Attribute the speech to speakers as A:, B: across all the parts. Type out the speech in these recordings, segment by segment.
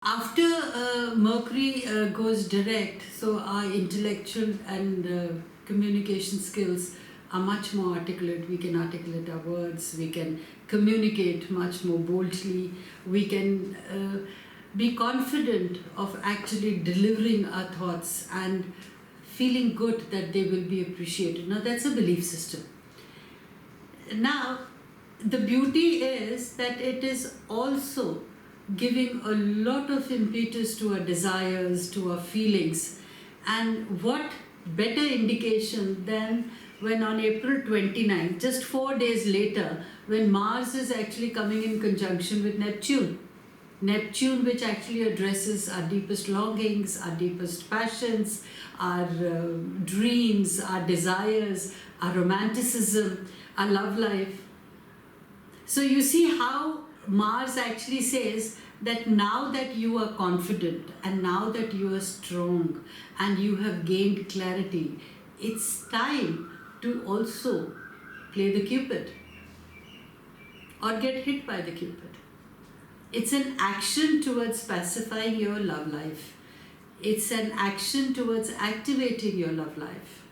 A: After Mercury goes direct, so our intellectual and communication skills are much more articulate. We can articulate our words, we can communicate much more boldly, we can be confident of actually delivering our thoughts and feeling good that they will be appreciated. Now, that's a belief system. Now, the beauty is that it is also giving a lot of impetus to our desires, to our feelings. And what better indication than when on April 29th, just 4 days later, when Mars is actually coming in conjunction with Neptune. Neptune, which actually addresses our deepest longings, our deepest passions, our dreams, our desires, our romanticism, our love life. So you see how Mars actually says that now that you are confident and now that you are strong and you have gained clarity, it's time to also play the Cupid or get hit by the Cupid. It's an action towards pacifying your love life. It's an action towards activating your love life.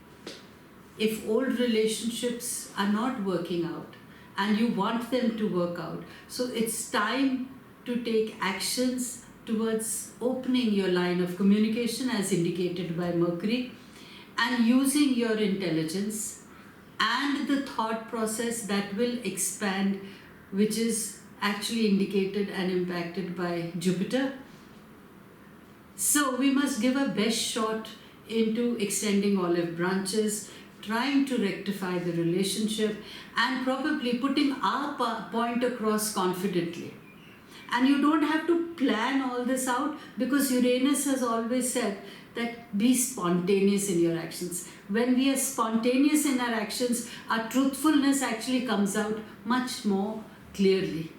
A: If old relationships are not working out and you want them to work out, so it's time to take actions towards opening your line of communication as indicated by Mercury and using your intelligence and the thought process that will expand, which is actually indicated and impacted by Jupiter. So we must give our best shot into extending olive branches, trying to rectify the relationship and probably putting our point across confidently. And you don't have to plan all this out because Uranus has always said that be spontaneous in your actions. When we are spontaneous in our actions, our truthfulness actually comes out much more clearly.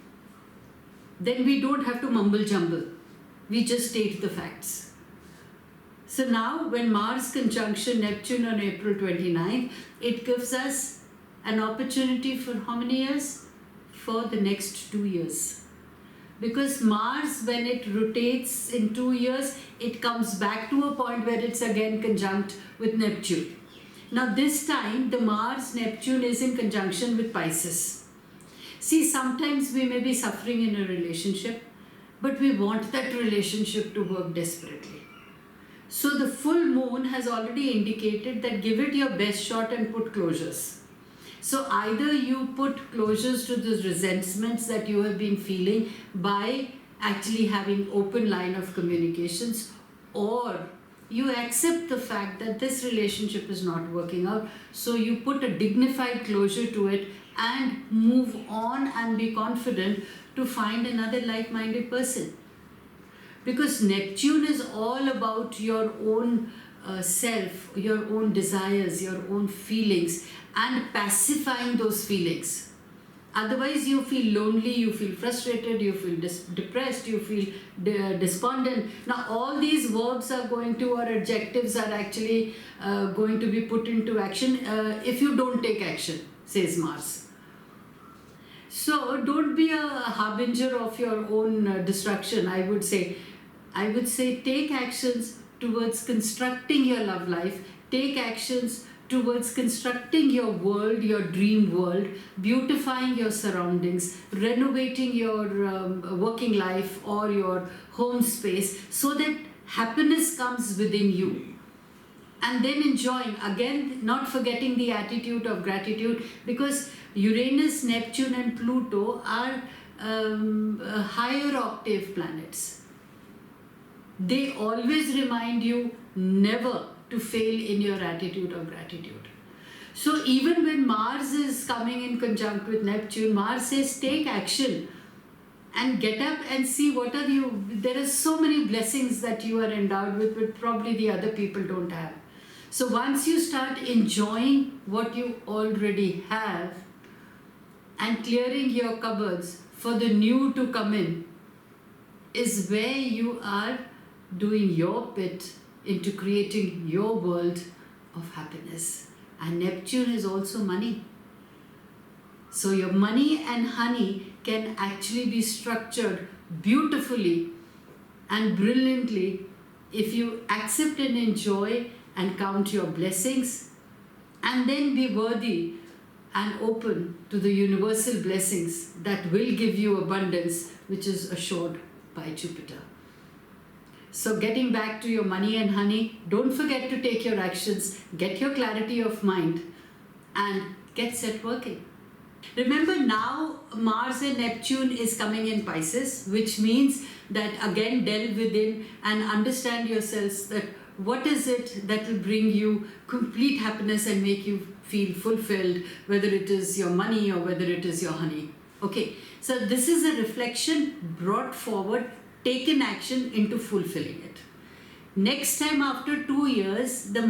A: Then we don't have to mumble jumble. We just state the facts. So now when Mars conjunction Neptune on April 29th, it gives us an opportunity for how many years? For the next 2 years. Because Mars, when it rotates in 2 years, it comes back to a point where it's again conjunct with Neptune. Now this time, the Mars-Neptune is in conjunction with Pisces. See, sometimes we may be suffering in a relationship, but we want that relationship to work desperately. So the full moon has already indicated that give it your best shot and put closures. So either you put closures to the resentments that you have been feeling by actually having open line of communications, or you accept the fact that this relationship is not working out. So you put a dignified closure to it and move on and be confident to find another like-minded person. Because Neptune is all about your own self, your own desires, your own feelings and pacifying those feelings. Otherwise you feel lonely, you feel frustrated, you feel depressed, you feel despondent. Now all these verbs are going to, or adjectives are actually going to be put into action if you don't take action, says Mars. So don't be a harbinger of your own destruction, I would say. I would say take actions towards constructing your love life, take actions towards constructing your world, your dream world, beautifying your surroundings, renovating your working life or your home space so that happiness comes within you. And then enjoying, again, not forgetting the attitude of gratitude, because Uranus, Neptune and Pluto are higher octave planets. They always remind you never to fail in your attitude of gratitude. So even when Mars is coming in conjunct with Neptune, Mars says take action and get up and see what are you. There are so many blessings that you are endowed with, but probably the other people don't have. So once you start enjoying what you already have and clearing your cupboards for the new to come in, is where you are doing your bit into creating your world of happiness. And Neptune is also money. So your money and honey can actually be structured beautifully and brilliantly if you accept and enjoy and count your blessings, and then be worthy and open to the universal blessings that will give you abundance, which is assured by Jupiter. So getting back to your money and honey, don't forget to take your actions, get your clarity of mind, and get set working. Remember, now Mars and Neptune is coming in Pisces, which means that again delve within and understand yourselves, that what is it that will bring you complete happiness and make you feel fulfilled, whether it is your money or whether it is your honey. Okay, so this is a reflection brought forward, taken action into fulfilling it. Next time after 2 years, the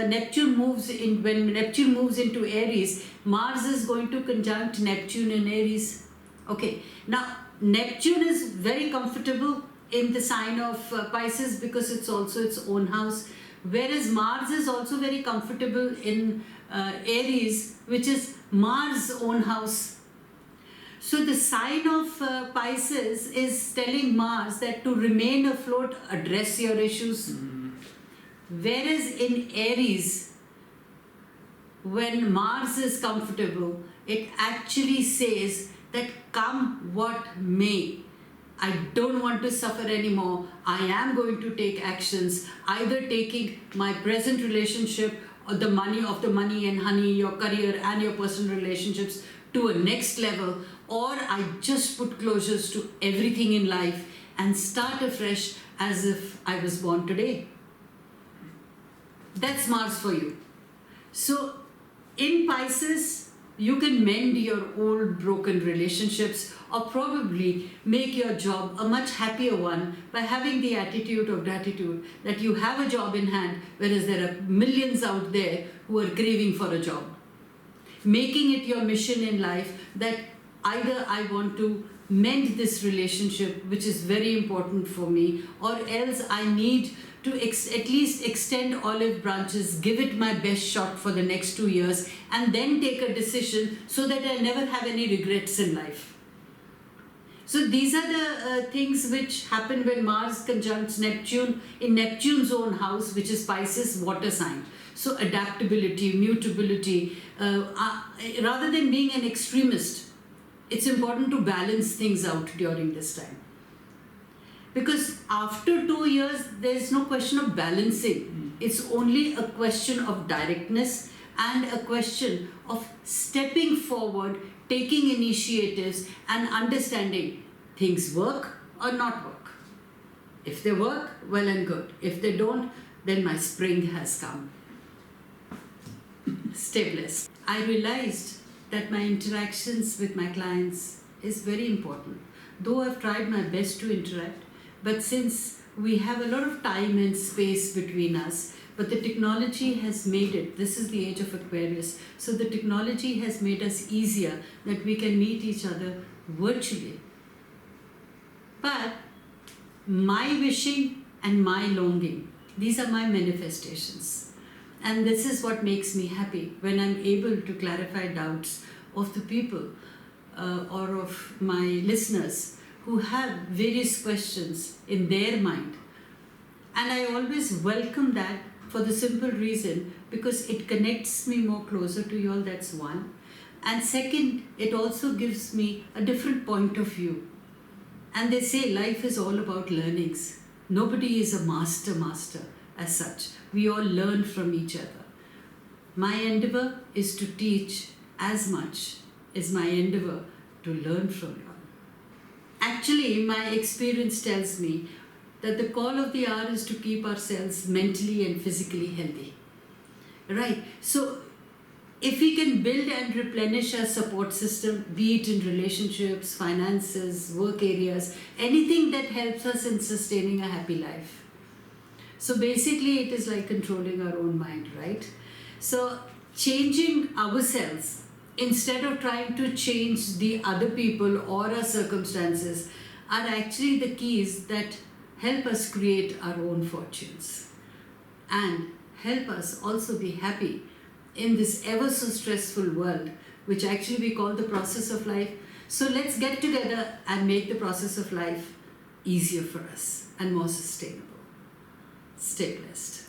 A: Neptune moves in. When Neptune moves into Aries, Mars is going to conjunct Neptune in Aries. Okay, now Neptune is very comfortable in the sign of Pisces because it's also its own house, whereas Mars is also very comfortable in Aries, which is Mars' own house. So the sign of Pisces is telling Mars that to remain afloat, address your issues. Whereas in Aries, when Mars is comfortable, it actually says that come what may, I don't want to suffer anymore. I am going to take actions, either taking my present relationship or the money and honey, your career and your personal relationships to a next level, or I just put closures to everything in life and start afresh as if I was born today. That's Mars for you. So in Pisces, you can mend your old broken relationships or probably make your job a much happier one by having the attitude of gratitude that you have a job in hand, whereas there are millions out there who are craving for a job. Making it your mission in life that either I want to mend this relationship, which is very important for me, or else I need to at least extend olive branches, give it my best shot for the next 2 years, and then take a decision so that I never have any regrets in life. So these are the things which happen when Mars conjuncts Neptune in Neptune's own house, which is Pisces, water sign. So adaptability, mutability, rather than being an extremist, it's important to balance things out during this time. Because after 2 years, there's no question of balancing. It's only a question of directness and a question of stepping forward, taking initiatives and understanding things work or not work. If they work, well and good. If they don't, then my spring has come. Stay blessed. I realized that my interactions with my clients is very important. Though I've tried my best to interact, but since we have a lot of time and space between us, but the technology has made it, this is the age of Aquarius, so the technology has made us easier that we can meet each other virtually. But my wishing and my longing, these are my manifestations. And this is what makes me happy when I'm able to clarify doubts of the people or of my listeners who have various questions in their mind. And I always welcome that for the simple reason because it connects me more closer to you all, that's one. And second, it also gives me a different point of view. And they say life is all about learnings. Nobody is a master as such. We all learn from each other. My endeavor is to teach as much as my endeavor to learn from you. Actually, my experience tells me that the call of the hour is to keep ourselves mentally and physically healthy. Right? So, if we can build and replenish our support system, be it in relationships, finances, work areas, anything that helps us in sustaining a happy life. So basically, it is like controlling our own mind, right? So changing ourselves instead of trying to change the other people or our circumstances are actually the keys that help us create our own fortunes and help us also be happy in this ever so stressful world, which actually we call the process of life. So let's get together and make the process of life easier for us and more sustainable. Stay blessed.